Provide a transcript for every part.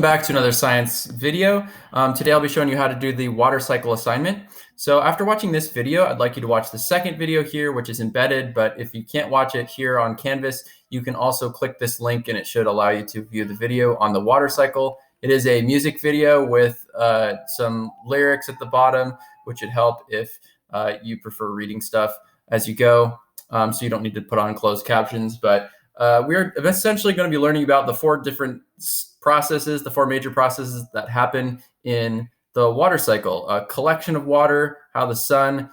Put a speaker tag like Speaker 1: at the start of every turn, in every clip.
Speaker 1: back to another science video. Today I'll be showing you how to do the water cycle assignment. So after watching this video, I'd like you to watch the second video here, which is embedded, but if you can't watch it here on Canvas, you can also click this link and it should allow you to view the video on the water cycle. It is a music video with some lyrics at the bottom, which would help if you prefer reading stuff as you go, so you don't need to put on closed captions. But we're essentially going to be learning about the four different processes, the four major processes that happen in the water cycle. A collection of water, how the sun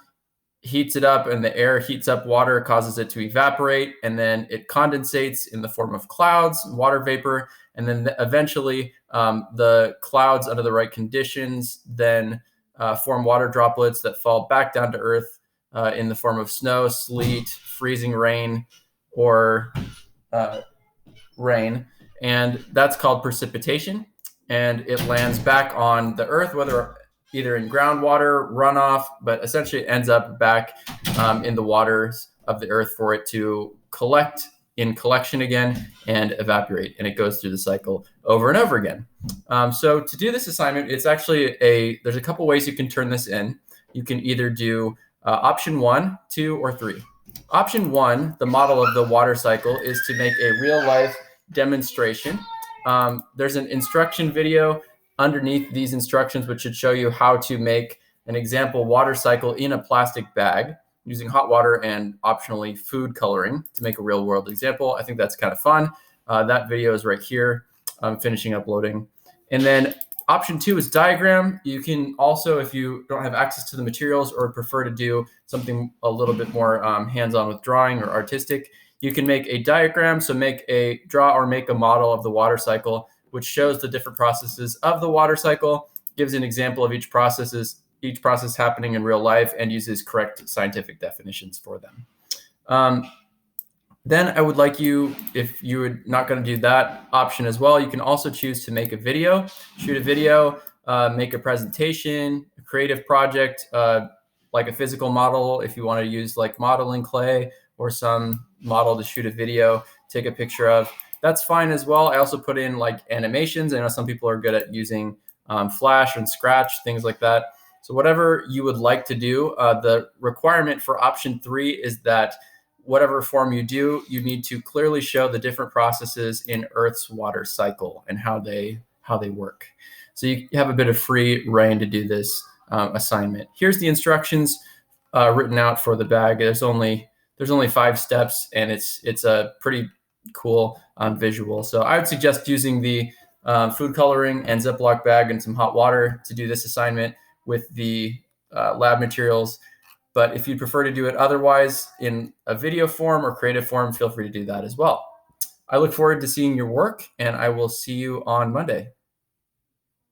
Speaker 1: heats it up and the air heats up water, causes it to evaporate, and then it condensates in the form of clouds, water vapor, and then eventually the clouds under the right conditions then form water droplets that fall back down to earth in the form of snow, sleet, freezing rain, or rain, and that's called precipitation. And it lands back on the earth, whether either in groundwater, runoff, but essentially it ends up back in the waters of the earth for it to collect in collection again and evaporate. And it goes through the cycle over and over again. So to do this assignment, it's actually there's a couple ways you can turn this in. You can either do option 1, 2, or 3. Option 1, the model of the water cycle, is to make a real life demonstration. There's an instruction video underneath these instructions, which should show you how to make an example water cycle in a plastic bag using hot water and optionally food coloring to make a real world example. I think that's kind of fun. That video is right here. I'm finishing uploading. And then option 2 is diagram. You can also, if you don't have access to the materials or prefer to do something a little bit more hands-on with drawing or artistic, you can make a diagram. So draw or make a model of the water cycle, which shows the different processes of the water cycle, gives an example of each process happening in real life, and uses correct scientific definitions for them. Then I would like you, if you are not going to do that option as well, you can also choose to make a video, shoot a video, make a presentation, a creative project, like a physical model if you want to use like modeling clay or some model to shoot a video, take a picture of. That's fine as well. I also put in like animations. I know some people are good at using Flash and Scratch, things like that. So whatever you would like to do, the requirement for option 3 is that whatever form you do, you need to clearly show the different processes in Earth's water cycle and how they work. So you have a bit of free reign to do this assignment. Here's the instructions written out for the bag. There's only 5 steps, and it's a pretty cool visual. So I would suggest using the food coloring and Ziploc bag and some hot water to do this assignment with the lab materials. But if you prefer to do it otherwise in a video form or creative form, feel free to do that as well. I look forward to seeing your work, and I will see you on Monday.